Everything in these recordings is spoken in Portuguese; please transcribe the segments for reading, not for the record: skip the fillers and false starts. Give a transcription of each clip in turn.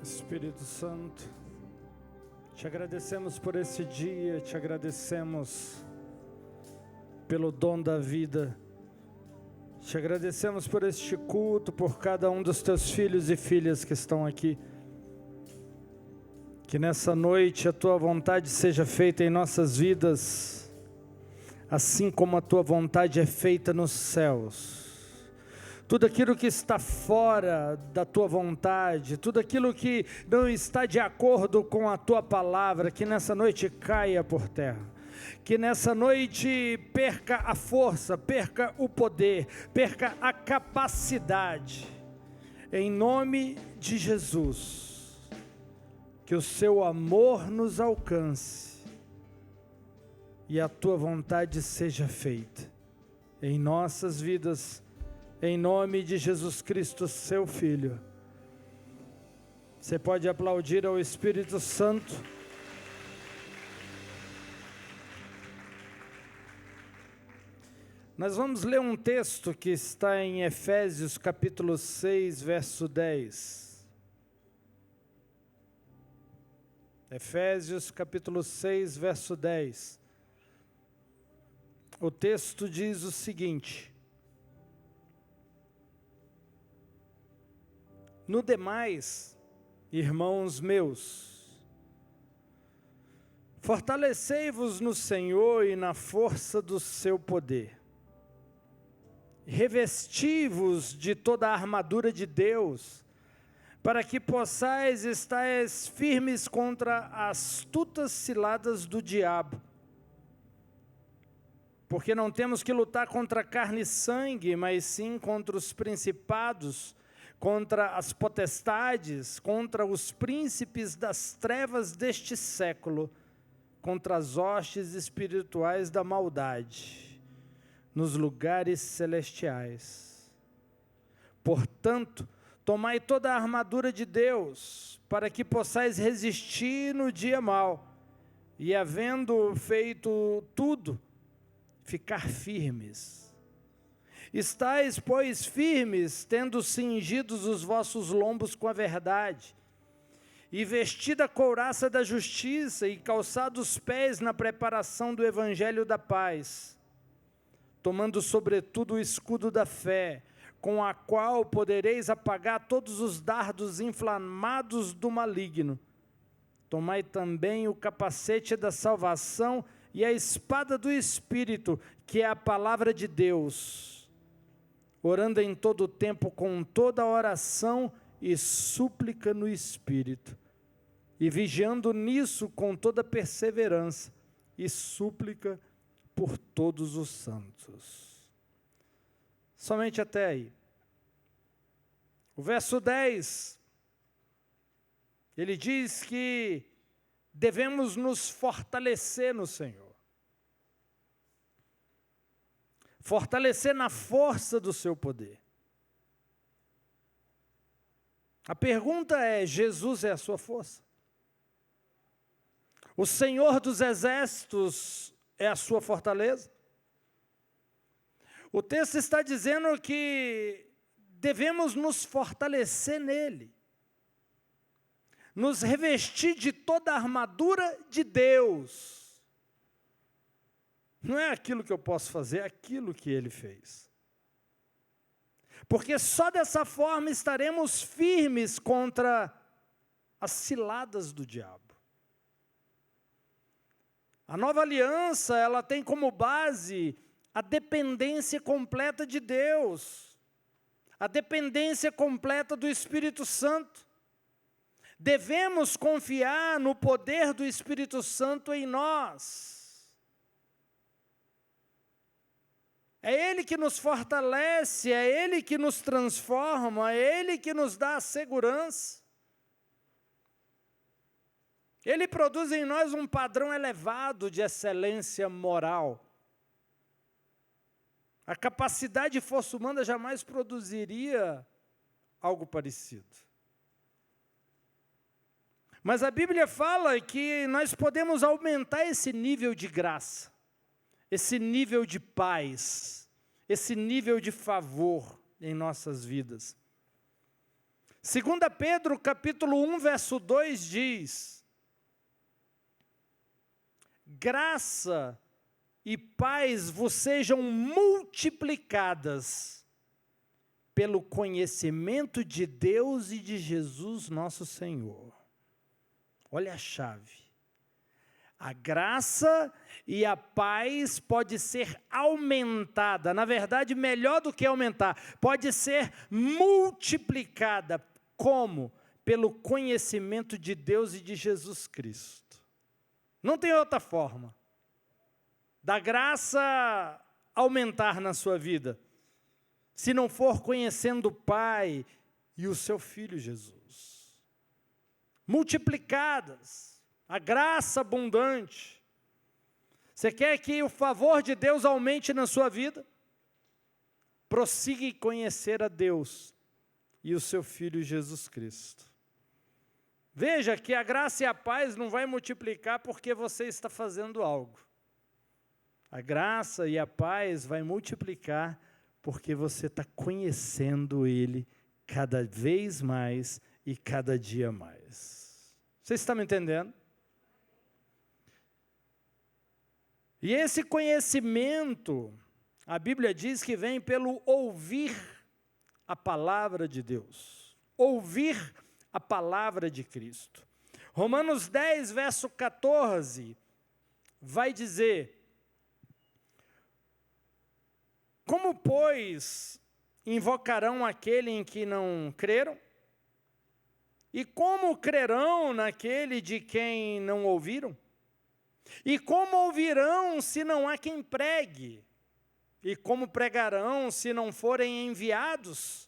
Espírito Santo, te agradecemos por esse dia, te agradecemos pelo dom da vida, te agradecemos por este culto, por cada um dos teus filhos e filhas que estão aqui. Que nessa noite a tua vontade seja feita em nossas vidas, assim como a tua vontade é feita nos céus. Tudo aquilo que está fora da tua vontade, tudo aquilo que não está de acordo com a tua palavra, que nessa noite caia por terra. Que nessa noite perca a força, perca o poder, perca a capacidade. Em nome de Jesus, que o seu amor nos alcance e a tua vontade seja feita em nossas vidas. Em nome de Jesus Cristo, seu Filho. Você pode aplaudir ao Espírito Santo. Nós vamos ler um texto que está em Efésios capítulo 6, verso 10. Efésios capítulo 6, verso 10. O texto diz o seguinte: no demais, irmãos meus, fortalecei-vos no Senhor e na força do seu poder. Revesti-vos de toda a armadura de Deus, para que possais estar firmes contra as astutas ciladas do diabo. Porque não temos que lutar contra carne e sangue, mas sim contra os principados, contra as potestades, contra os príncipes das trevas deste século, contra as hostes espirituais da maldade, nos lugares celestiais. Portanto, tomai toda a armadura de Deus, para que possais resistir no dia mau, e havendo feito tudo, ficar firmes. Estais, pois, firmes, tendo cingidos os vossos lombos com a verdade, e vestida a couraça da justiça, e calçados os pés na preparação do evangelho da paz, tomando sobretudo o escudo da fé, com a qual podereis apagar todos os dardos inflamados do maligno. Tomai também o capacete da salvação e a espada do Espírito, que é a palavra de Deus, orando em todo o tempo com toda oração e súplica no Espírito, e vigiando nisso com toda perseverança e súplica por todos os santos. Somente até aí. O verso 10, ele diz que devemos nos fortalecer no Senhor. Fortalecer na força do seu poder. A pergunta é: Jesus é a sua força? O Senhor dos exércitos é a sua fortaleza? O texto está dizendo que devemos nos fortalecer nele, nos revestir de toda a armadura de Deus. Não é aquilo que eu posso fazer, é aquilo que Ele fez. Porque só dessa forma estaremos firmes contra as ciladas do diabo. A nova aliança, ela tem como base a dependência completa de Deus, a dependência completa do Espírito Santo. Devemos confiar no poder do Espírito Santo em nós. É Ele que nos fortalece, é Ele que nos transforma, é Ele que nos dá a segurança. Ele produz em nós um padrão elevado de excelência moral. A capacidade e força humana jamais produziria algo parecido. Mas a Bíblia fala que nós podemos aumentar esse nível de graça, esse nível de paz, esse nível de favor em nossas vidas. 2 Pedro, capítulo 1, verso 2 diz: graça e paz vos sejam multiplicadas pelo conhecimento de Deus e de Jesus nosso Senhor. Olha a chave. A graça e a paz pode ser aumentada, na verdade, melhor do que aumentar, pode ser multiplicada. Como? Pelo conhecimento de Deus e de Jesus Cristo. Não tem outra forma da graça aumentar na sua vida, se não for conhecendo o Pai e o seu Filho Jesus. Multiplicadas, a graça abundante. Você quer que o favor de Deus aumente na sua vida? Prossiga em conhecer a Deus e o seu Filho Jesus Cristo. Veja que a graça e a paz não vai multiplicar porque você está fazendo algo. A graça e a paz vai multiplicar porque você está conhecendo Ele cada vez mais e cada dia mais. Você está me entendendo? E esse conhecimento, a Bíblia diz que vem pelo ouvir a palavra de Deus. Ouvir a palavra de Cristo. Romanos 10, verso 14, vai dizer: como, pois, invocarão aquele em que não creram? E como crerão naquele de quem não ouviram? E como ouvirão se não há quem pregue? E como pregarão se não forem enviados?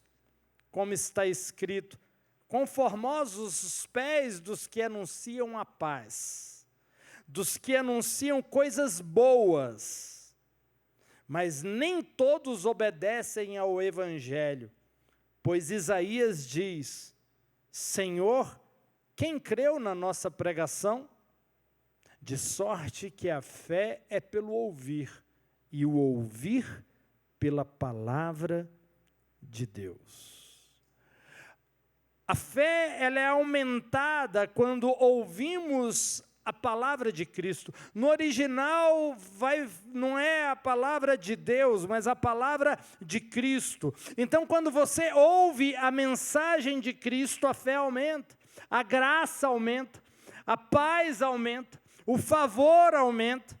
Como está escrito: conformosos os pés dos que anunciam a paz, dos que anunciam coisas boas. Mas nem todos obedecem ao Evangelho, pois Isaías diz: Senhor, quem creu na nossa pregação? De sorte que a fé é pelo ouvir, e o ouvir pela palavra de Deus. A fé, ela é aumentada quando ouvimos a palavra de Cristo. No original, não é a palavra de Deus, mas a palavra de Cristo. Então, quando você ouve a mensagem de Cristo, a fé aumenta, a graça aumenta, a paz aumenta, o favor aumenta.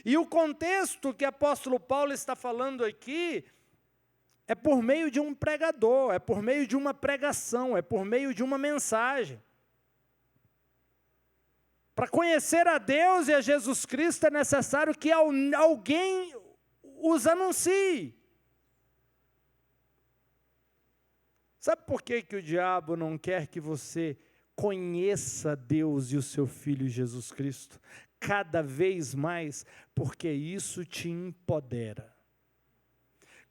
E o contexto que o apóstolo Paulo está falando aqui é por meio de um pregador, é por meio de uma pregação, é por meio de uma mensagem. Para conhecer a Deus e a Jesus Cristo é necessário que alguém os anuncie. Sabe por que o diabo não quer que você conheça Deus e o seu Filho Jesus Cristo? Cada vez mais, porque isso te empodera.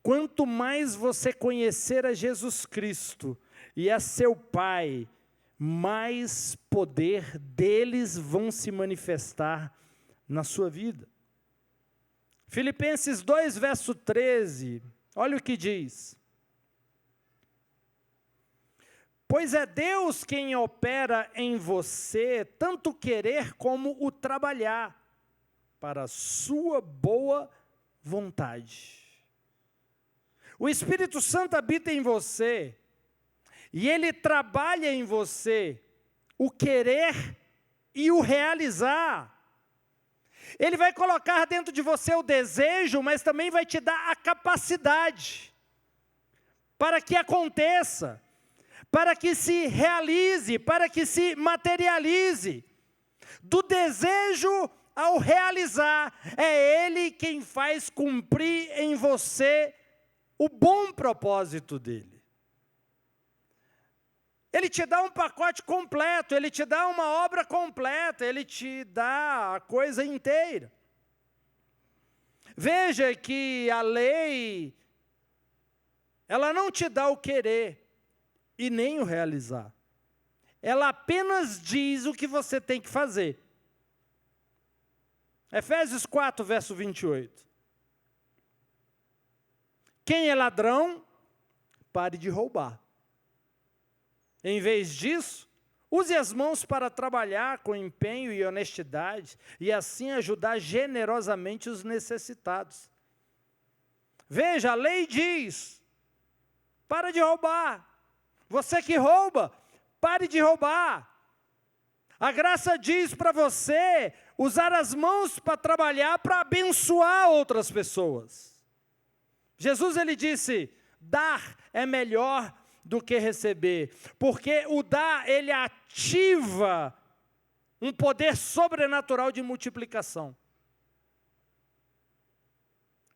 Quanto mais você conhecer a Jesus Cristo e a seu Pai, mais poder deles vão se manifestar na sua vida. Filipenses 2, verso 13, olha o que diz: pois é Deus quem opera em você, tanto o querer como o trabalhar, para a sua boa vontade. O Espírito Santo habita em você, e Ele trabalha em você o querer e o realizar. Ele vai colocar dentro de você o desejo, mas também vai te dar a capacidade para que aconteça, para que se realize, para que se materialize. Do desejo ao realizar, é Ele quem faz cumprir em você o bom propósito dEle. Ele te dá um pacote completo, Ele te dá uma obra completa, Ele te dá a coisa inteira. Veja que a lei, ela não te dá o querer e nem o realizar. Ela apenas diz o que você tem que fazer. Efésios 4, verso 28. Quem é ladrão, pare de roubar. Em vez disso, use as mãos para trabalhar com empenho e honestidade e assim ajudar generosamente os necessitados. Veja, a lei diz, para de roubar. Você que rouba, pare de roubar. A graça diz para você usar as mãos para trabalhar, para abençoar outras pessoas. Jesus, ele disse, dar é melhor do que receber, porque o dar, ele ativa um poder sobrenatural de multiplicação.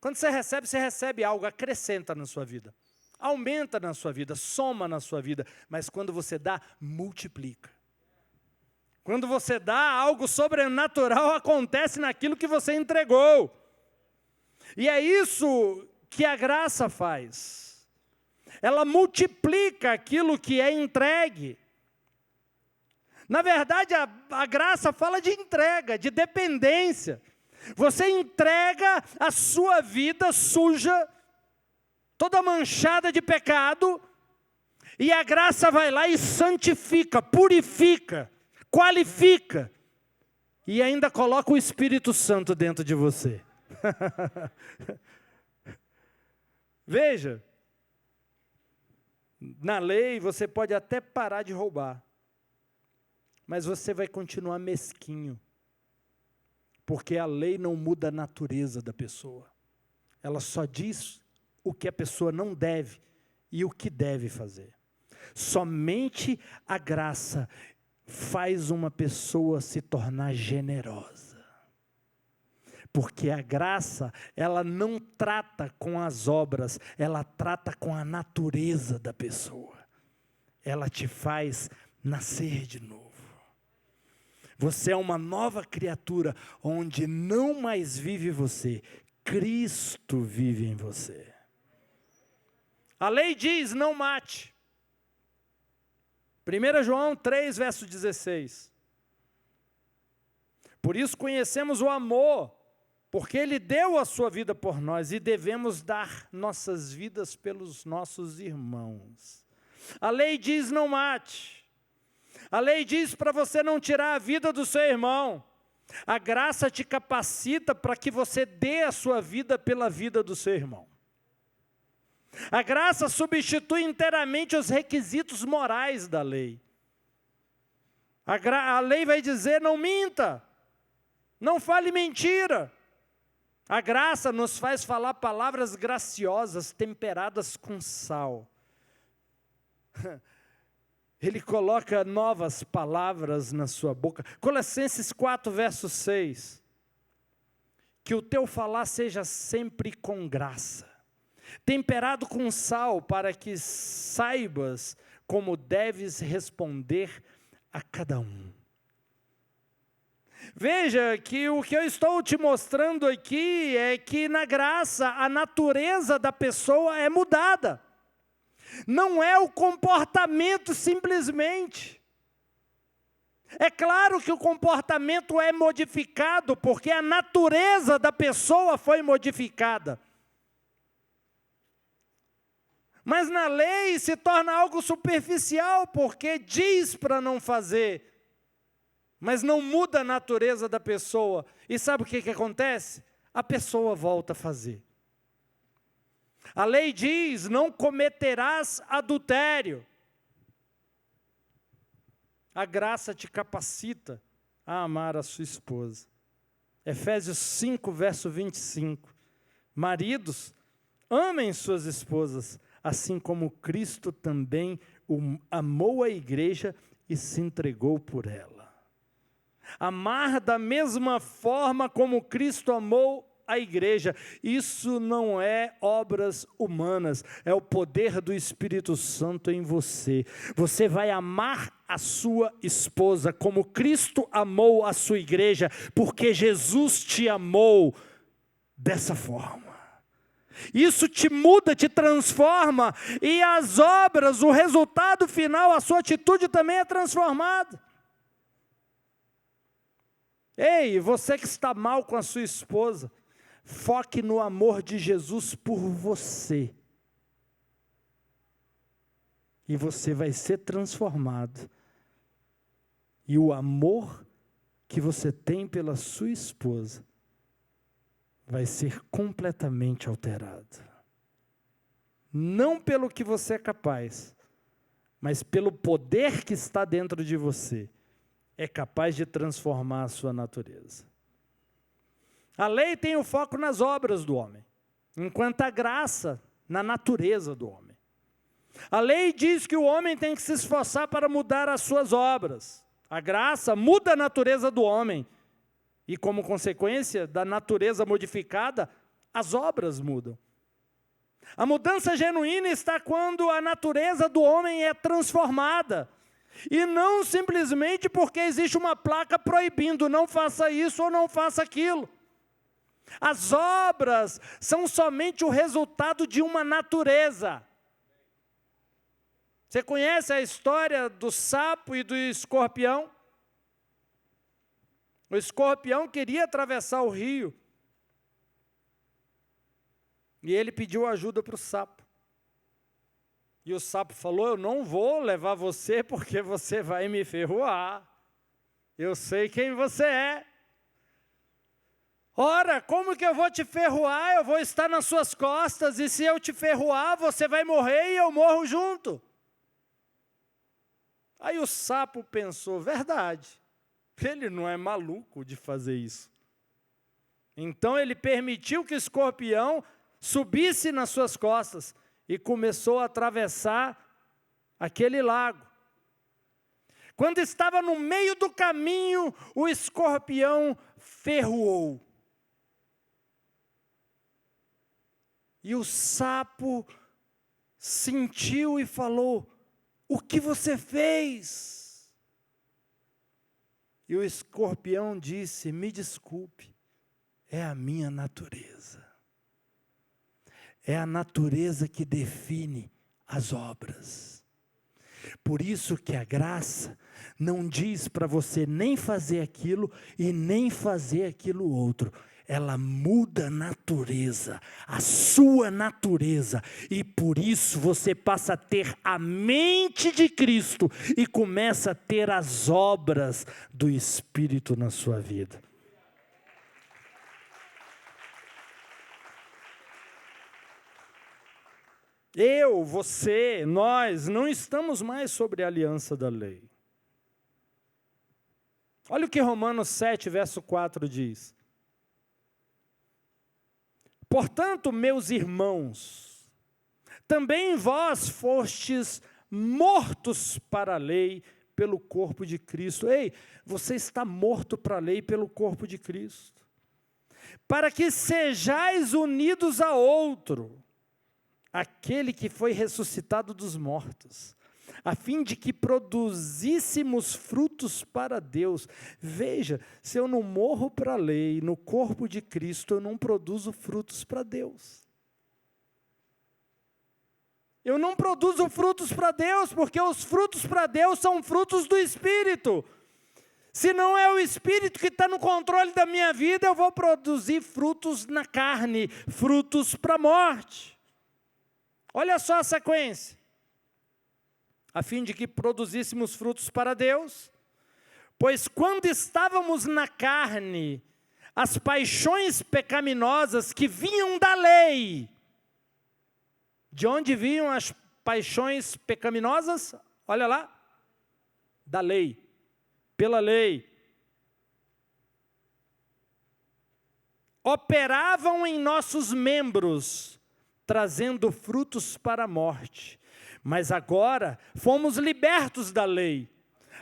Quando você recebe algo, acrescenta na sua vida, aumenta na sua vida, soma na sua vida, mas quando você dá, multiplica. Quando você dá, algo sobrenatural acontece naquilo que você entregou. E é isso que a graça faz. Ela multiplica aquilo que é entregue. Na verdade, a graça fala de entrega, de dependência. Você entrega a sua vida suja, toda manchada de pecado, e a graça vai lá e santifica, purifica, qualifica, e ainda coloca o Espírito Santo dentro de você. Veja, na lei você pode até parar de roubar, mas você vai continuar mesquinho, porque a lei não muda a natureza da pessoa. Ela só diz o que a pessoa não deve e o que deve fazer. Somente a graça faz uma pessoa se tornar generosa. Porque a graça, ela não trata com as obras, ela trata com a natureza da pessoa. Ela te faz nascer de novo. Você é uma nova criatura, onde não mais vive você, Cristo vive em você. A lei diz, não mate. 1 João 3, verso 16. Por isso conhecemos o amor, porque Ele deu a sua vida por nós e devemos dar nossas vidas pelos nossos irmãos. A lei diz, não mate. A lei diz para você não tirar a vida do seu irmão. A graça te capacita para que você dê a sua vida pela vida do seu irmão. A graça substitui inteiramente os requisitos morais da lei. A lei vai dizer, não minta, não fale mentira. A graça nos faz falar palavras graciosas, temperadas com sal. Ele coloca novas palavras na sua boca. Colossenses 4, verso 6. Que o teu falar seja sempre com graça, temperado com sal, para que saibas como deves responder a cada um. Veja que o que eu estou te mostrando aqui é que na graça a natureza da pessoa é mudada. Não é o comportamento simplesmente. É claro que o comportamento é modificado, porque a natureza da pessoa foi modificada. Mas na lei se torna algo superficial, porque diz para não fazer, mas não muda a natureza da pessoa. E sabe o que acontece? A pessoa volta a fazer. A lei diz, não cometerás adultério. A graça te capacita a amar a sua esposa. Efésios 5, verso 25. Maridos, amem suas esposas, assim como Cristo também amou a igreja e se entregou por ela. Amar da mesma forma como Cristo amou a igreja. Isso não é obras humanas, é o poder do Espírito Santo em você. Você vai amar a sua esposa como Cristo amou a sua igreja, porque Jesus te amou dessa forma. Isso te muda, te transforma, e as obras, o resultado final, a sua atitude também é transformada. Ei, você que está mal com a sua esposa, foque no amor de Jesus por você. e você vai ser transformado. E o amor que você tem pela sua esposa vai ser completamente alterado. Não pelo que você é capaz, mas pelo poder que está dentro de você, é capaz de transformar a sua natureza. A lei tem o foco nas obras do homem, enquanto a graça na natureza do homem. A lei diz que o homem tem que se esforçar para mudar as suas obras. A graça muda a natureza do homem. E como consequência da natureza modificada, as obras mudam. A mudança genuína está quando a natureza do homem é transformada. E não simplesmente porque existe uma placa proibindo, não faça isso ou não faça aquilo. As obras são somente o resultado de uma natureza. Você conhece a história do sapo e do escorpião? O escorpião queria atravessar o rio. E ele pediu ajuda para o sapo. E o sapo falou, eu não vou levar você porque você vai me ferroar. Eu sei quem você é. Ora, como que eu vou te ferroar? Eu vou estar nas suas costas e se eu te ferroar, você vai morrer e eu morro junto. Aí o sapo pensou, verdade, ele não é maluco de fazer isso. Então ele permitiu que o escorpião subisse nas suas costas e começou a atravessar aquele lago. Quando estava no meio do caminho, o escorpião ferroou. E o sapo sentiu e falou, o que você fez? E o escorpião disse, me desculpe, é a minha natureza. É a natureza que define as obras. Por isso que a graça não diz para você nem fazer aquilo e nem fazer aquilo outro. Ela muda a natureza, a sua natureza, e por isso você passa a ter a mente de Cristo e começa a ter as obras do Espírito na sua vida. Eu, você, nós não estamos mais sobre a aliança da lei. Olha o que Romanos 7, verso 4 diz. Portanto, meus irmãos, também vós fostes mortos para a lei pelo corpo de Cristo. Ei, você está morto para a lei pelo corpo de Cristo. Para que sejais unidos a outro, aquele que foi ressuscitado dos mortos, a fim de que produzíssemos frutos para Deus. Veja, se eu não morro para a lei, no corpo de Cristo, eu não produzo frutos para Deus. Eu não produzo frutos para Deus, porque os frutos para Deus são frutos do Espírito. Se não é o Espírito que está no controle da minha vida, eu vou produzir frutos na carne, frutos para a morte. Olha só a sequência. A fim de que produzíssemos frutos para Deus, pois quando estávamos na carne, as paixões pecaminosas que vinham da lei. De onde vinham as paixões pecaminosas? Olha lá, da lei, pela lei. Operavam em nossos membros, trazendo frutos para a morte. Mas agora fomos libertos da lei,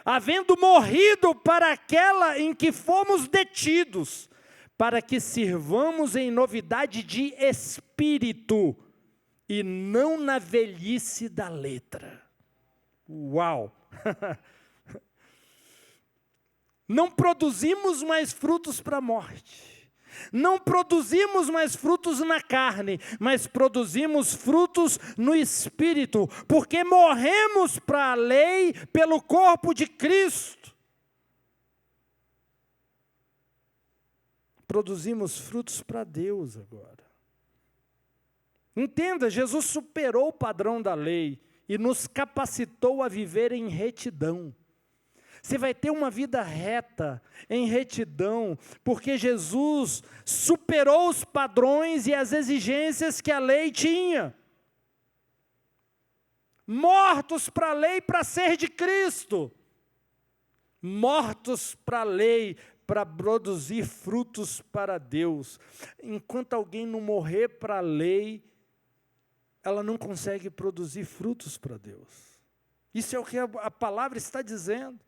havendo morrido para aquela em que fomos detidos, para que sirvamos em novidade de espírito, e não na velhice da letra. Uau! Não produzimos mais frutos para a morte. Não produzimos mais frutos na carne, mas produzimos frutos no Espírito, porque morremos para a lei pelo corpo de Cristo. Produzimos frutos para Deus agora. Entenda, Jesus superou o padrão da lei e nos capacitou a viver em retidão. Você vai ter uma vida reta, em retidão, porque Jesus superou os padrões e as exigências que a lei tinha. Mortos para a lei para ser de Cristo. Mortos para a lei para produzir frutos para Deus. Enquanto alguém não morrer para a lei, ela não consegue produzir frutos para Deus. Isso é o que a palavra está dizendo.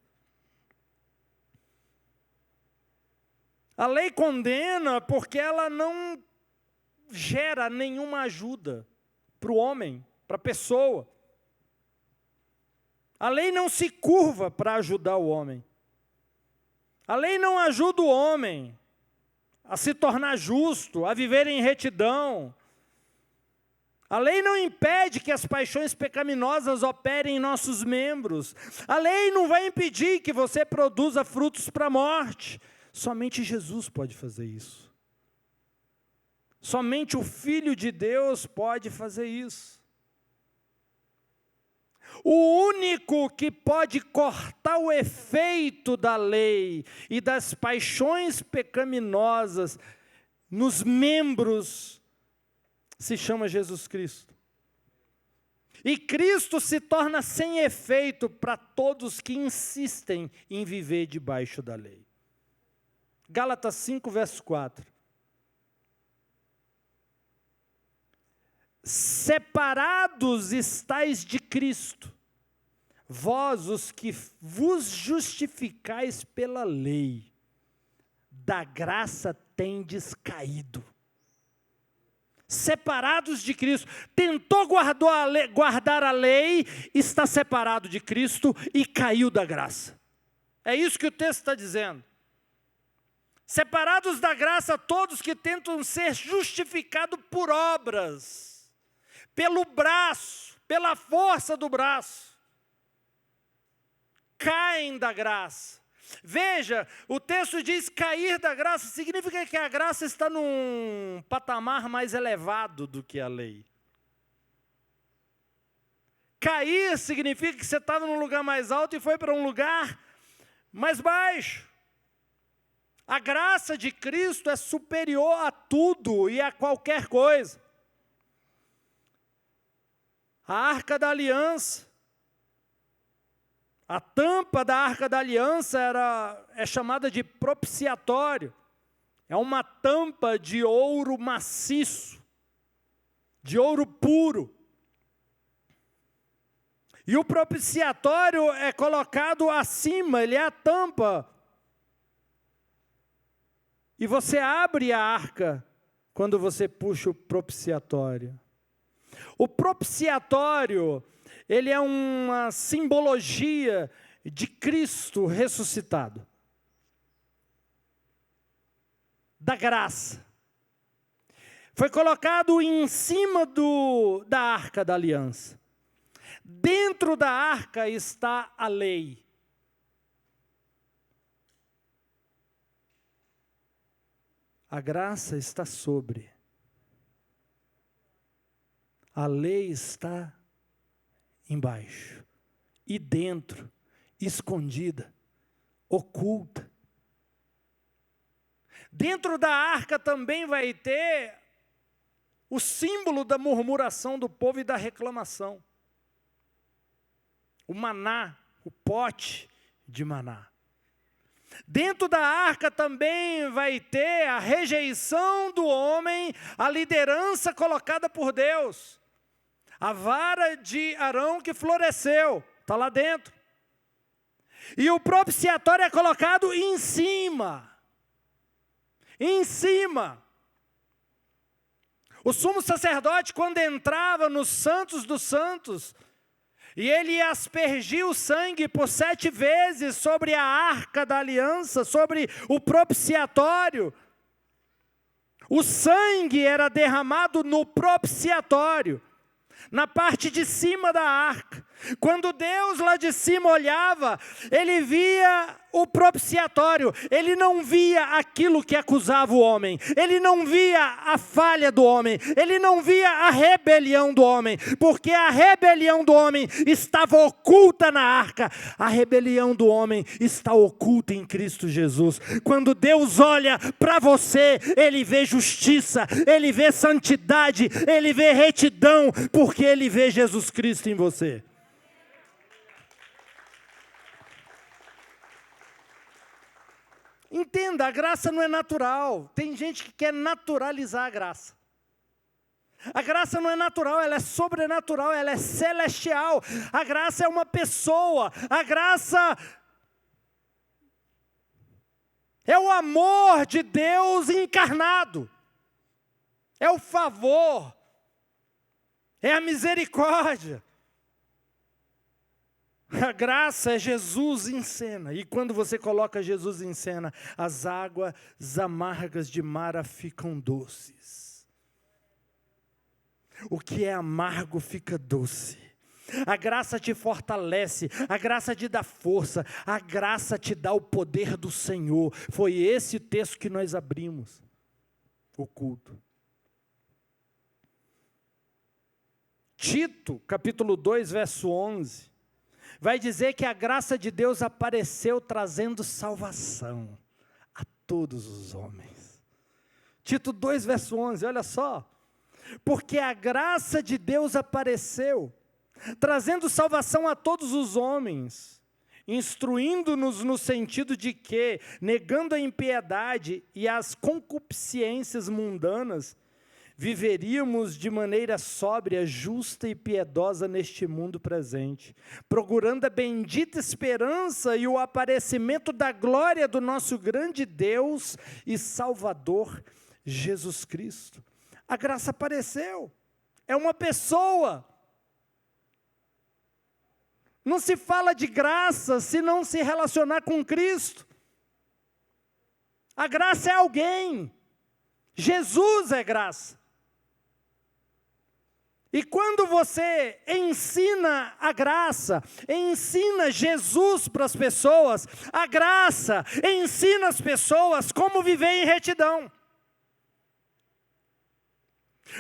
A lei condena porque ela não gera nenhuma ajuda para o homem, para a pessoa. A lei não se curva para ajudar o homem. A lei não ajuda o homem a se tornar justo, a viver em retidão. A lei não impede que as paixões pecaminosas operem em nossos membros. A lei não vai impedir que você produza frutos para a morte. Somente Jesus pode fazer isso. Somente o Filho de Deus pode fazer isso. O único que pode cortar o efeito da lei e das paixões pecaminosas nos membros se chama Jesus Cristo. E Cristo se torna sem efeito para todos que insistem em viver debaixo da lei. Gálatas 5, verso 4. Separados estais de Cristo, vós os que vos justificais pela lei, da graça tendes caído. Separados de Cristo, tentou guardar a lei, está separado de Cristo e caiu da graça. É isso que o texto está dizendo. Separados da graça todos que tentam ser justificados por obras, pelo braço, pela força do braço, caem da graça. Veja, o texto diz cair da graça, significa que a graça está num patamar mais elevado do que a lei. Cair significa que você estava num lugar mais alto e foi para um lugar mais baixo. A graça de Cristo é superior a tudo e a qualquer coisa. A Arca da Aliança, a tampa da Arca da Aliança é chamada de propiciatório. É uma tampa de ouro maciço, de ouro puro. E o propiciatório é colocado acima, ele é a tampa. E você abre a arca quando você puxa o propiciatório. O propiciatório, ele é uma simbologia de Cristo ressuscitado. Da graça. Foi colocado em cima da arca da aliança. Dentro da arca está a lei. A graça está sobre. A lei está embaixo. E dentro, escondida, oculta. Dentro da arca também vai ter o símbolo da murmuração do povo e da reclamação. O maná, o pote de maná. Dentro da arca também vai ter a rejeição do homem, a liderança colocada por Deus. A vara de Arão que floresceu, está lá dentro. E o propiciatório é colocado em cima. Em cima. O sumo sacerdote, quando entrava nos santos dos santos, e ele aspergia o sangue por 7 vezes sobre a arca da aliança, sobre o propiciatório. O sangue era derramado no propiciatório, na parte de cima da arca. Quando Deus lá de cima olhava, Ele via o propiciatório, Ele não via aquilo que acusava o homem, Ele não via a falha do homem, Ele não via a rebelião do homem, porque a rebelião do homem estava oculta na arca, a rebelião do homem está oculta em Cristo Jesus. Quando Deus olha para você, Ele vê justiça, Ele vê santidade, Ele vê retidão, porque Ele vê Jesus Cristo em você. Entenda, a graça não é natural. Tem gente que quer naturalizar a graça. A graça não é natural, ela é sobrenatural, ela é celestial. A graça é uma pessoa. A graça é o amor de Deus encarnado. É o favor. É a misericórdia. A graça é Jesus em cena, e quando você coloca Jesus em cena, as águas amargas de Mara ficam doces. O que é amargo fica doce. A graça te fortalece, a graça te dá força, a graça te dá o poder do Senhor. Foi esse texto que nós abrimos o culto. Tito, capítulo 2, verso 11. Vai dizer que a graça de Deus apareceu trazendo salvação a todos os homens. Tito 2, verso 11, olha só. Porque a graça de Deus apareceu, trazendo salvação a todos os homens, instruindo-nos no sentido de que, negando a impiedade e as concupiscências mundanas, viveríamos de maneira sóbria, justa e piedosa neste mundo presente, procurando a bendita esperança e o aparecimento da glória do nosso grande Deus e Salvador, Jesus Cristo. A graça apareceu, é uma pessoa. Não se fala de graça se não se relacionar com Cristo. A graça é alguém, Jesus é graça. E quando você ensina a graça, ensina Jesus para as pessoas, a graça ensina as pessoas como viver em retidão.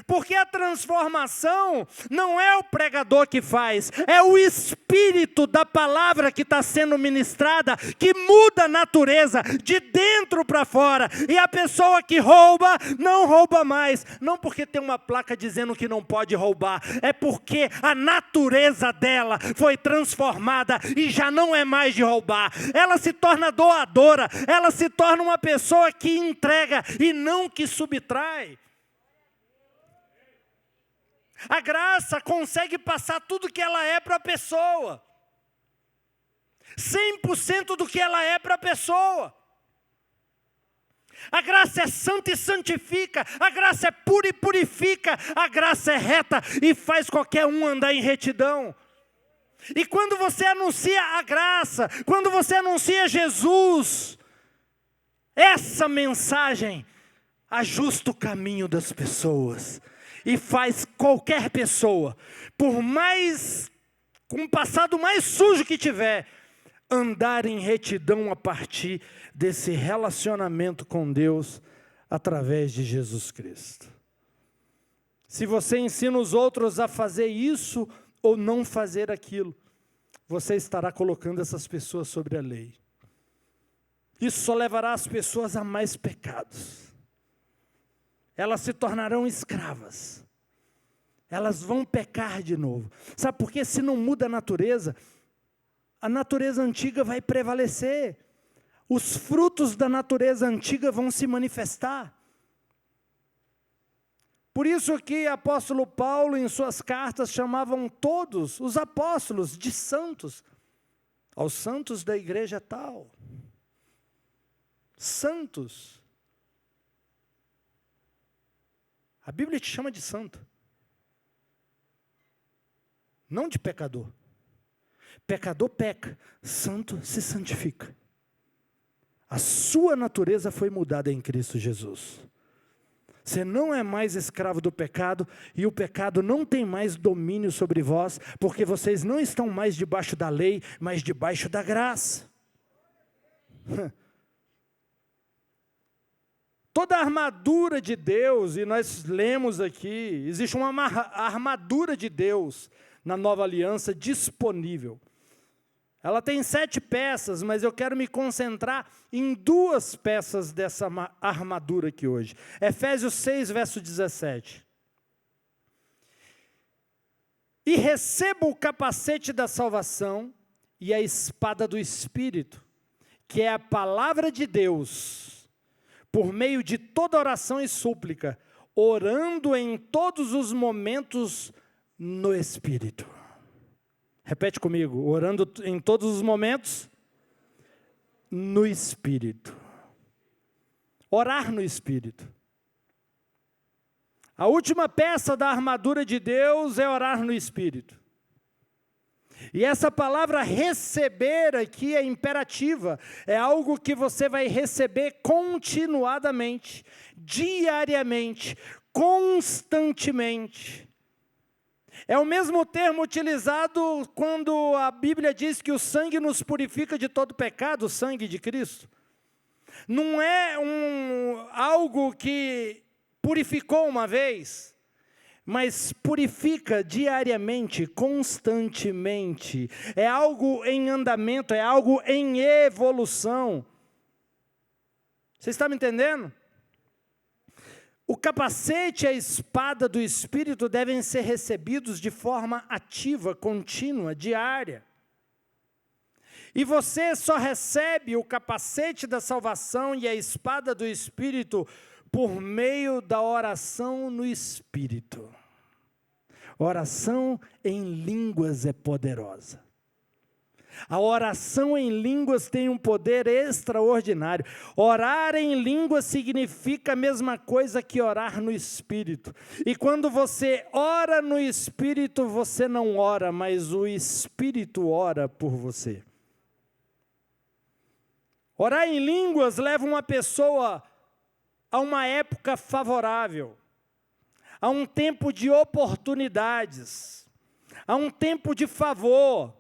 Porque a transformação não é o pregador que faz, é o espírito da palavra que está sendo ministrada, que muda a natureza de dentro para fora. E a pessoa que rouba, não rouba mais. Não porque tem uma placa dizendo que não pode roubar, é porque a natureza dela foi transformada e já não é mais de roubar. Ela se torna doadora, ela se torna uma pessoa que entrega e não que subtrai. A graça consegue passar tudo que ela é para a pessoa. 100% do que ela é para a pessoa. A graça é santa e santifica. A graça é pura e purifica. A graça é reta e faz qualquer um andar em retidão. E quando você anuncia a graça, quando você anuncia Jesus, essa mensagem ajusta o caminho das pessoas. E faz qualquer pessoa, por mais, com o passado mais sujo que tiver, andar em retidão a partir desse relacionamento com Deus, através de Jesus Cristo. Se você ensina os outros a fazer isso ou não fazer aquilo, você estará colocando essas pessoas sobre a lei. Isso só levará as pessoas a mais pecados. Elas se tornarão escravas. Elas vão pecar de novo. Sabe por quê? Se não muda a natureza antiga vai prevalecer. Os frutos da natureza antiga vão se manifestar. Por isso que o apóstolo Paulo, em suas cartas, chamavam todos os apóstolos de santos. Aos santos da igreja tal. Santos. A Bíblia te chama de santo. Não de pecador. Pecador peca, santo se santifica. A sua natureza foi mudada em Cristo Jesus. Você não é mais escravo do pecado, e o pecado não tem mais domínio sobre vós, porque vocês não estão mais debaixo da lei, mas debaixo da graça. Toda a armadura de Deus, e nós lemos aqui, existe uma armadura de Deus na nova aliança disponível. Ela tem 7 peças, mas eu quero me concentrar em 2 peças dessa armadura aqui hoje. Efésios 6, verso 17. E receba o capacete da salvação e a espada do Espírito, que é a palavra de Deus, por meio de toda oração e súplica, orando em todos os momentos no Espírito. Repete comigo, orando em todos os momentos no Espírito. Orar no Espírito. A última peça da armadura de Deus é orar no Espírito. E essa palavra receber aqui é imperativa, é algo que você vai receber continuadamente, diariamente, constantemente. É o mesmo termo utilizado quando a Bíblia diz que o sangue nos purifica de todo pecado, o sangue de Cristo. Não é algo que purificou uma vez, mas purifica diariamente, constantemente. É algo em andamento, é algo em evolução. Você está me entendendo? O capacete e a espada do Espírito devem ser recebidos de forma ativa, contínua, diária. E você só recebe o capacete da salvação e a espada do Espírito por meio da oração no Espírito. Oração em línguas é poderosa. A oração em línguas tem um poder extraordinário. Orar em línguas significa a mesma coisa que orar no Espírito. E quando você ora no Espírito, você não ora, mas o Espírito ora por você. Orar em línguas leva uma pessoa a uma época favorável, a um tempo de oportunidades, a um tempo de favor.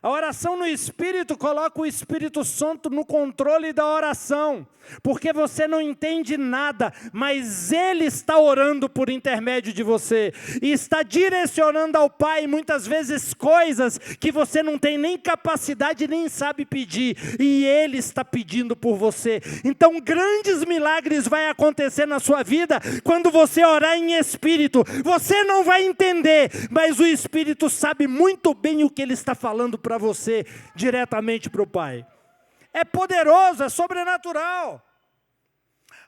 A oração no Espírito coloca o Espírito Santo no controle da oração, porque você não entende nada, mas Ele está orando por intermédio de você, e está direcionando ao Pai muitas vezes coisas que você não tem nem capacidade, nem sabe pedir, e Ele está pedindo por você. Então grandes milagres vão acontecer na sua vida, quando você orar em Espírito. Você não vai entender, mas o Espírito sabe muito bem o que Ele está falando para você, diretamente para o Pai. É poderoso, é sobrenatural.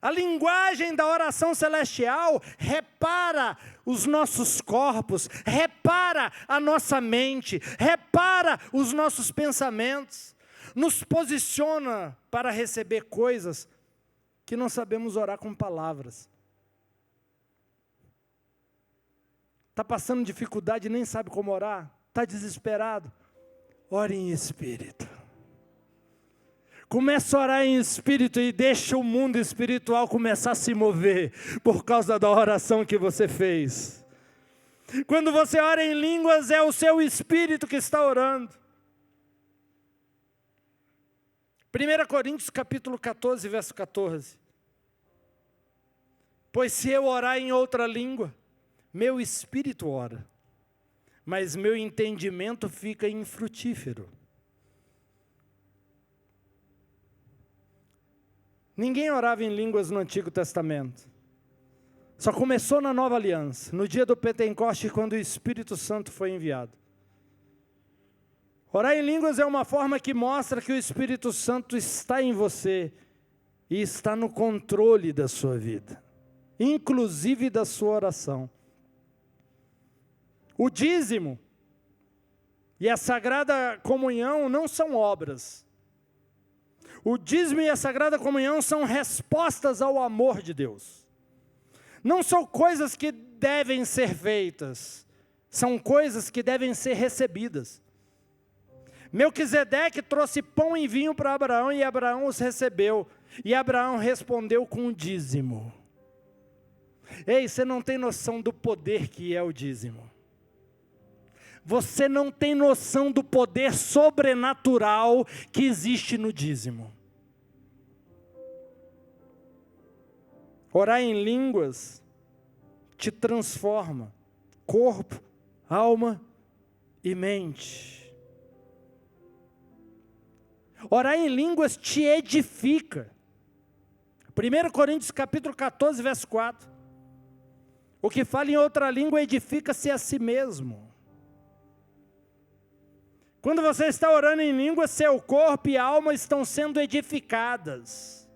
A linguagem da oração celestial repara os nossos corpos, repara a nossa mente, repara os nossos pensamentos, nos posiciona para receber coisas que não sabemos orar com palavras. Está passando dificuldade e nem sabe como orar? Está desesperado? Ore em Espírito. Começa a orar em Espírito e deixa o mundo espiritual começar a se mover por causa da oração que você fez. Quando você ora em línguas, é o seu Espírito que está orando. 1 Coríntios capítulo 14, verso 14. Pois se eu orar em outra língua, meu espírito ora, mas meu entendimento fica infrutífero. Ninguém orava em línguas no Antigo Testamento. Só começou na Nova Aliança, no dia do Pentecoste, quando o Espírito Santo foi enviado. Orar em línguas é uma forma que mostra que o Espírito Santo está em você e está no controle da sua vida, inclusive da sua oração. O dízimo e a Sagrada Comunhão não são obras. O dízimo e a Sagrada Comunhão são respostas ao amor de Deus. Não são coisas que devem ser feitas, são coisas que devem ser recebidas. Melquisedeque trouxe pão e vinho para Abraão e Abraão os recebeu. E Abraão respondeu com o dízimo. Ei, você não tem noção do poder que é o dízimo. Você não tem noção do poder sobrenatural que existe no dízimo. Orar em línguas te transforma, corpo, alma e mente. Orar em línguas te edifica. 1 Coríntios capítulo 14, verso 4. O que fala em outra língua edifica-se a si mesmo. Quando você está orando em língua, seu corpo e alma estão sendo edificadas.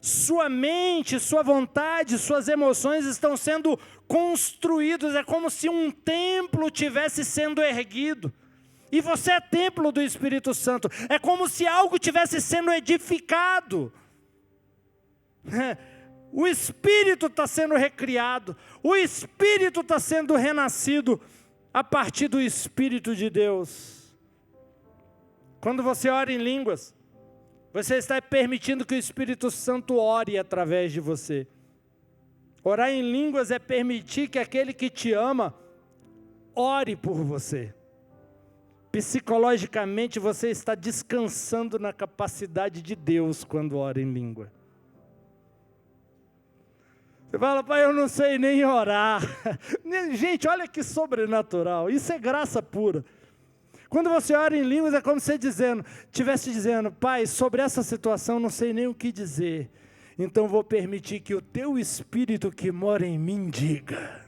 Sua mente, sua vontade, suas emoções estão sendo construídos. É como se um templo tivesse sendo erguido. E você é templo do Espírito Santo. É como se algo tivesse sendo edificado. O Espírito está sendo recriado. O Espírito está sendo renascido a partir do Espírito de Deus. Quando você ora em línguas, você está permitindo que o Espírito Santo ore através de você. Orar em línguas é permitir que aquele que te ama ore por você. Psicologicamente você está descansando na capacidade de Deus quando ora em língua. Você fala, pai, eu não sei nem orar. Gente, olha que sobrenatural, isso é graça pura. Quando você ora em línguas é como se estivesse dizendo, pai, sobre essa situação não sei nem o que dizer. Então vou permitir que o teu Espírito que mora em mim diga.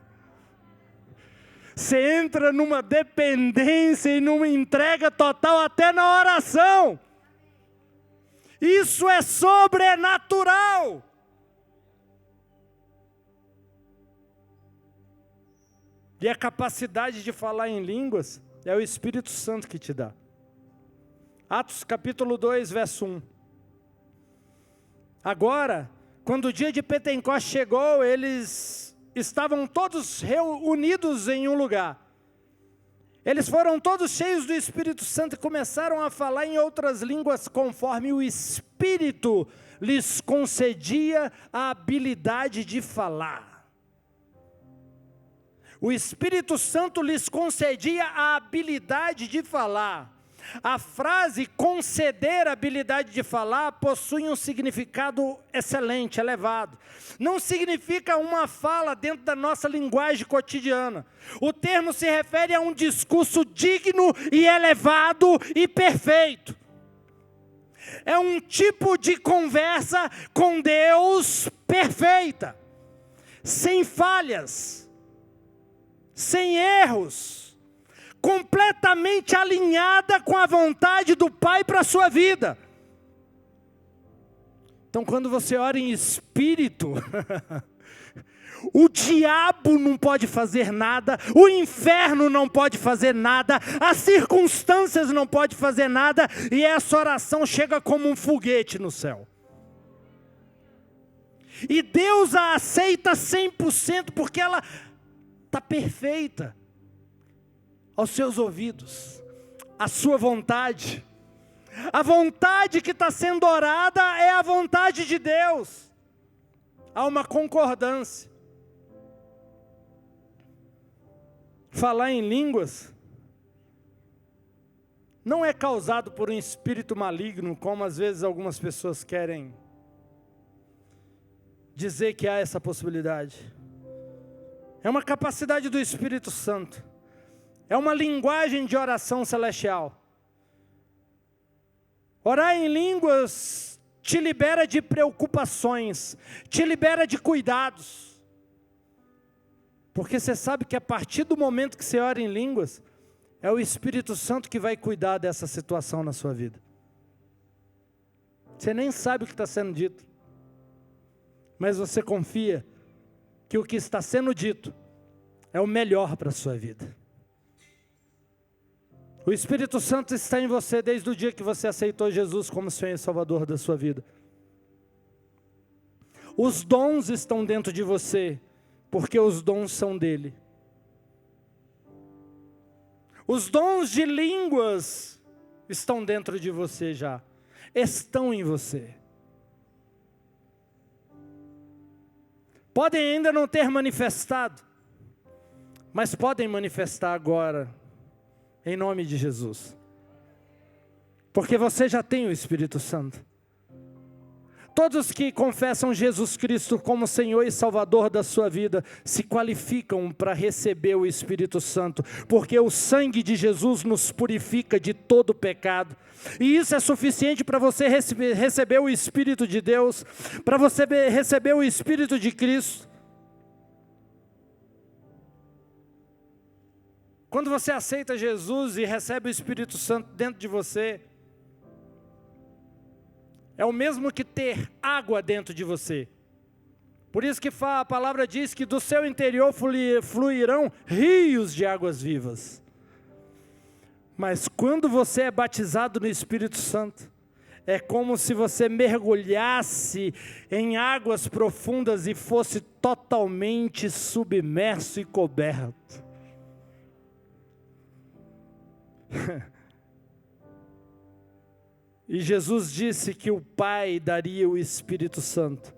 Você entra numa dependência e numa entrega total até na oração. Isso é sobrenatural. E a capacidade de falar em línguas é o Espírito Santo que te dá. Atos capítulo 2, verso 1. Agora, quando o dia de Pentecostes chegou, eles estavam todos reunidos em um lugar. Eles foram todos cheios do Espírito Santo e começaram a falar em outras línguas conforme o Espírito lhes concedia a habilidade de falar. O Espírito Santo lhes concedia a habilidade de falar. A frase conceder a habilidade de falar possui um significado excelente, elevado. Não significa uma fala dentro da nossa linguagem cotidiana. O termo se refere a um discurso digno e elevado e perfeito. É um tipo de conversa com Deus perfeita, sem falhas, sem erros, completamente alinhada com a vontade do Pai para a sua vida. Então quando você ora em espírito, o diabo não pode fazer nada, o inferno não pode fazer nada, as circunstâncias não podem fazer nada, e essa oração chega como um foguete no céu. E Deus a aceita 100% porque ela está perfeita aos seus ouvidos, a sua vontade. A vontade que está sendo orada é a vontade de Deus. Há uma concordância. Falar em línguas não é causado por um espírito maligno, como às vezes algumas pessoas querem dizer que há essa possibilidade. É uma capacidade do Espírito Santo. É uma linguagem de oração celestial. Orar em línguas te libera de preocupações, te libera de cuidados. Porque você sabe que a partir do momento que você ora em línguas, é o Espírito Santo que vai cuidar dessa situação na sua vida. Você nem sabe o que está sendo dito, mas você confia que o que está sendo dito é o melhor para a sua vida. O Espírito Santo está em você desde o dia que você aceitou Jesus como Senhor e Salvador da sua vida. Os dons estão dentro de você, porque os dons são dele. Os dons de línguas estão dentro de você já, estão em você. Podem ainda não ter manifestado, mas podem manifestar agora, em nome de Jesus. Porque você já tem o Espírito Santo. Todos que confessam Jesus Cristo como Senhor e Salvador da sua vida, se qualificam para receber o Espírito Santo, porque o sangue de Jesus nos purifica de todo pecado. E isso é suficiente para você receber o Espírito de Deus, para você receber o Espírito de Cristo. Quando você aceita Jesus e recebe o Espírito Santo dentro de você, é o mesmo que ter água dentro de você. Por isso que a palavra diz que do seu interior fluirão rios de águas vivas. Mas quando você é batizado no Espírito Santo, é como se você mergulhasse em águas profundas e fosse totalmente submerso e coberto. E Jesus disse que o Pai daria o Espírito Santo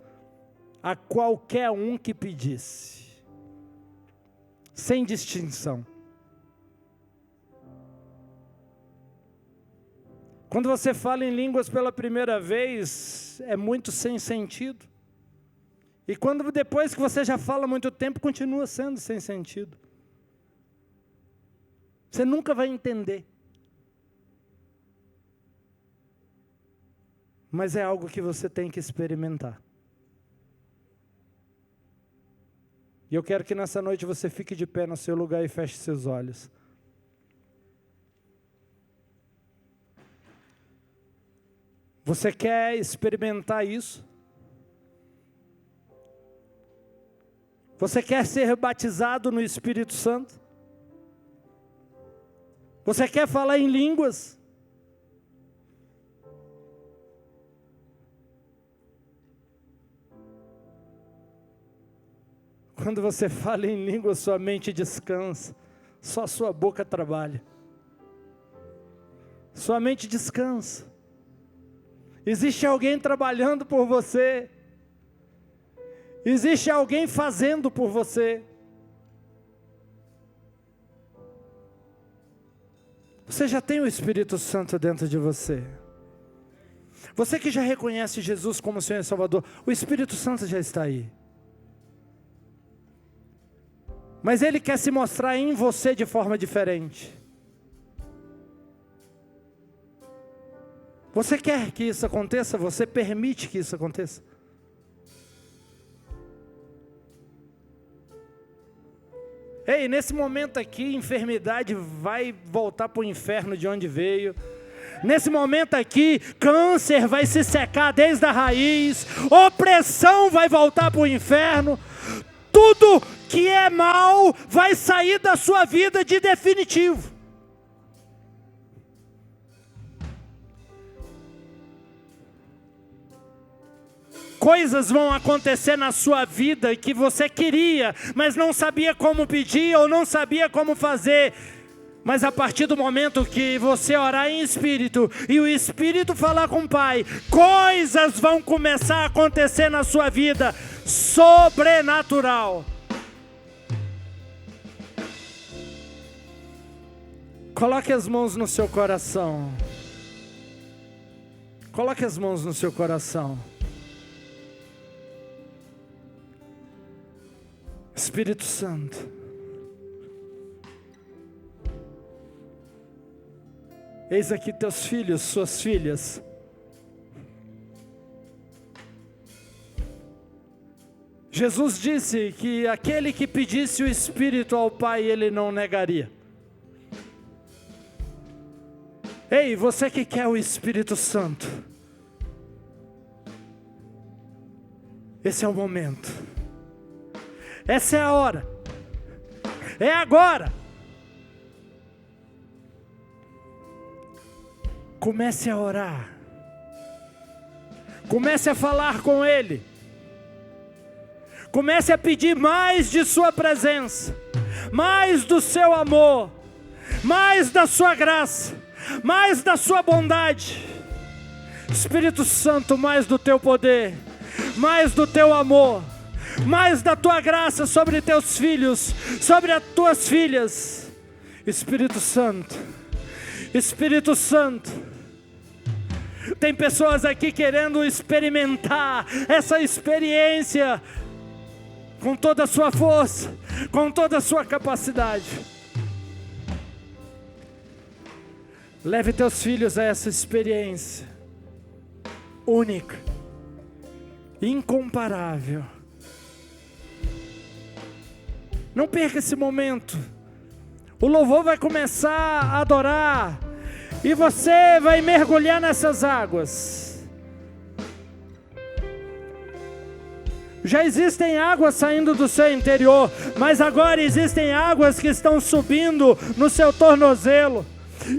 a qualquer um que pedisse, sem distinção. Quando você fala em línguas pela primeira vez, é muito sem sentido. E quando depois que você já fala há muito tempo, continua sendo sem sentido. Você nunca vai entender. Mas é algo que você tem que experimentar. E eu quero que nessa noite você fique de pé no seu lugar e feche seus olhos. Você quer experimentar isso? Você quer ser batizado no Espírito Santo? Você quer falar em línguas? Quando você fala em língua, sua mente descansa, só sua boca trabalha. Sua mente descansa. Existe alguém trabalhando por você. Existe alguém fazendo por você. Você já tem o Espírito Santo dentro de você. Você que já reconhece Jesus como Senhor e Salvador, o Espírito Santo já está aí. Mas Ele quer se mostrar em você de forma diferente. Você quer que isso aconteça? Você permite que isso aconteça? Ei, nesse momento aqui, enfermidade vai voltar para o inferno de onde veio. Nesse momento aqui, câncer vai se secar desde a raiz. Opressão vai voltar para o inferno. Tudo que é mal vai sair da sua vida de definitivo. Coisas vão acontecer na sua vida que você queria, mas não sabia como pedir ou não sabia como fazer. Mas a partir do momento que você orar em espírito e o Espírito falar com o Pai, coisas vão começar a acontecer na sua vida, sobrenatural. Coloque as mãos no seu coração. Coloque as mãos no seu coração. Espírito Santo, eis aqui teus filhos, suas filhas. Jesus disse que aquele que pedisse o Espírito ao Pai, Ele não negaria. Ei, você que quer o Espírito Santo, esse é o momento. Essa é a hora. É agora. Comece a orar. Comece a falar com Ele. Comece a pedir mais de sua presença, mais do seu amor, mais da sua graça, mais da sua bondade. Espírito Santo, mais do teu poder, mais do teu amor, mais da tua graça sobre teus filhos, sobre as tuas filhas. Espírito Santo, Espírito Santo. Tem pessoas aqui querendo experimentar essa experiência com toda a sua força, com toda a sua capacidade. Leve teus filhos a essa experiência única, incomparável. Não perca esse momento. O louvor vai começar a adorar e você vai mergulhar nessas águas. Já existem águas saindo do seu interior, mas agora existem águas que estão subindo no seu tornozelo.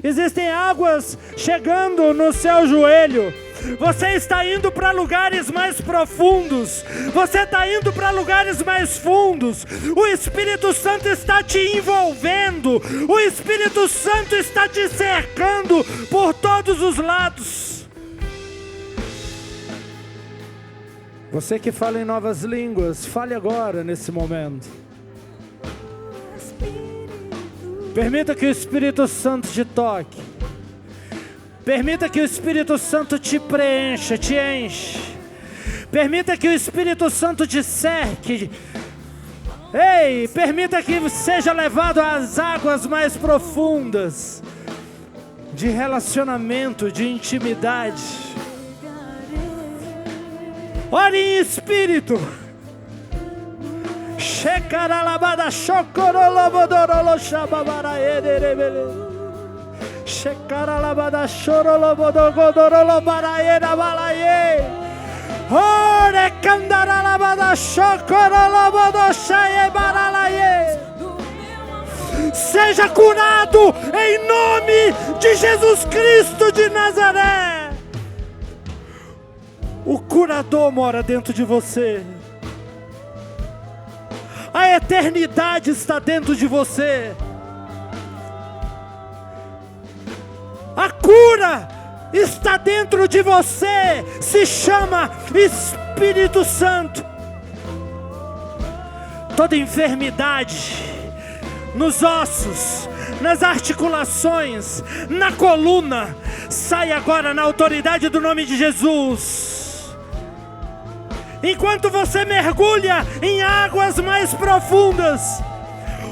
Existem águas chegando no seu joelho. Você está indo para lugares mais profundos. Você está indo para lugares mais fundos. O Espírito Santo está te envolvendo. O Espírito Santo está te cercando por todos os lados. Você que fala em novas línguas, fale agora nesse momento. Permita que o Espírito Santo te toque. Permita que o Espírito Santo te preencha, te enche. Permita que o Espírito Santo te cerque. Ei, permita que seja levado às águas mais profundas de relacionamento, de intimidade. Ore em Espírito. Shekaralabada shokorolobodorolo shababaraederebele. Shekaralabada shorolobodogodorolo baraera balaye. Ore kandaralabada shokorolobodo shaye baralaye. Seja curado em nome de Jesus Cristo de Nazaré. O curador mora dentro de você. A eternidade está dentro de você. A cura está dentro de você. Se chama Espírito Santo. Toda enfermidade nos ossos, nas articulações, na coluna, sai agora na autoridade do nome de Jesus. Enquanto você mergulha em águas mais profundas,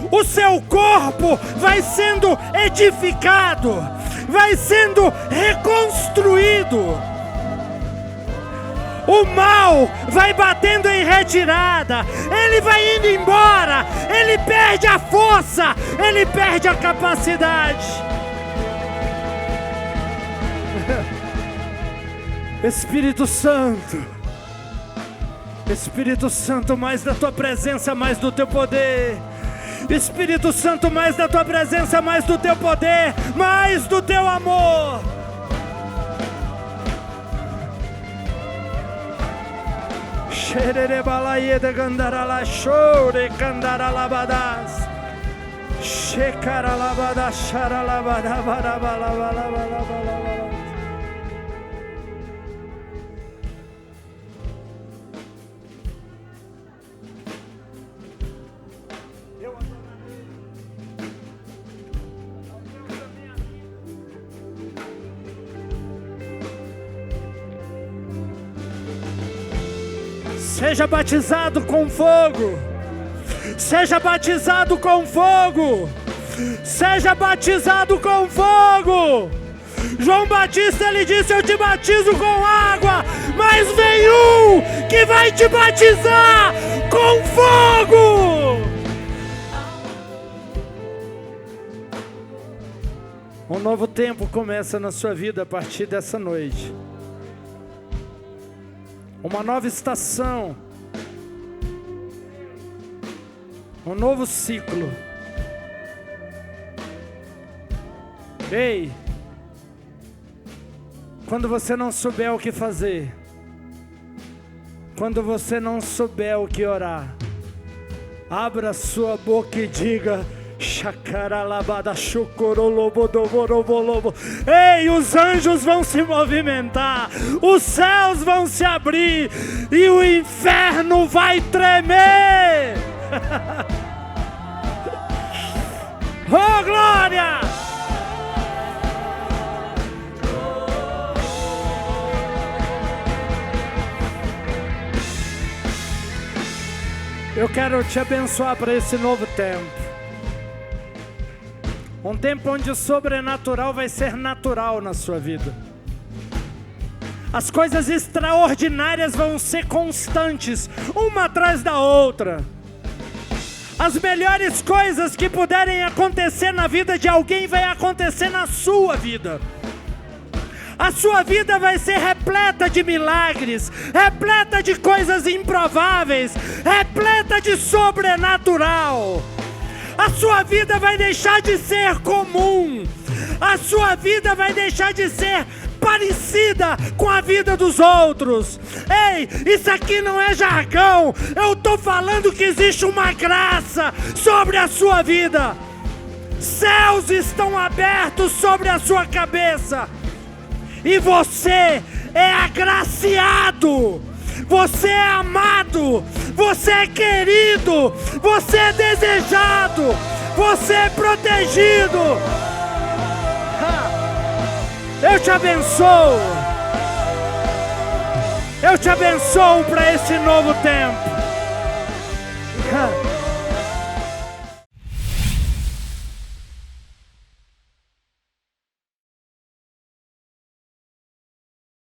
o seu corpo vai sendo edificado, vai sendo reconstruído. O mal vai batendo em retirada, ele vai indo embora, ele perde a força, ele perde a capacidade. Espírito Santo, Espírito Santo, mais da tua presença, mais do teu poder. Espírito Santo, mais da tua presença, mais do teu poder, mais do teu amor. Xererebalaie de gandarala chore candaralabadas. Shekaralabada charalabada barabalabalabalabala. Seja batizado com fogo. Seja batizado com fogo. Seja batizado com fogo. João Batista, ele disse: eu te batizo com água, mas vem um que vai te batizar com fogo. Um novo tempo começa na sua vida a partir dessa noite. Uma nova estação, um novo ciclo. Ei, quando você não souber o que fazer, quando você não souber o que orar, abra sua boca e diga: Ei, os anjos vão se movimentar, os céus vão se abrir e o inferno vai tremer. Oh, glória! Eu quero te abençoar para esse novo tempo. Um tempo onde o sobrenatural vai ser natural na sua vida. As coisas extraordinárias vão ser constantes, uma atrás da outra. As melhores coisas que puderem acontecer na vida de alguém vai acontecer na sua vida. A sua vida vai ser repleta de milagres, repleta de coisas improváveis, repleta de sobrenatural. A sua vida vai deixar de ser comum. A sua vida vai deixar de ser parecida com a vida dos outros. Ei, isso aqui não é jargão. Eu estou falando que existe uma graça sobre a sua vida. Céus estão abertos sobre a sua cabeça. E você é agraciado. Você é amado, você é querido, você é desejado, você é protegido. Eu te abençoo. Eu te abençoo para esse novo tempo.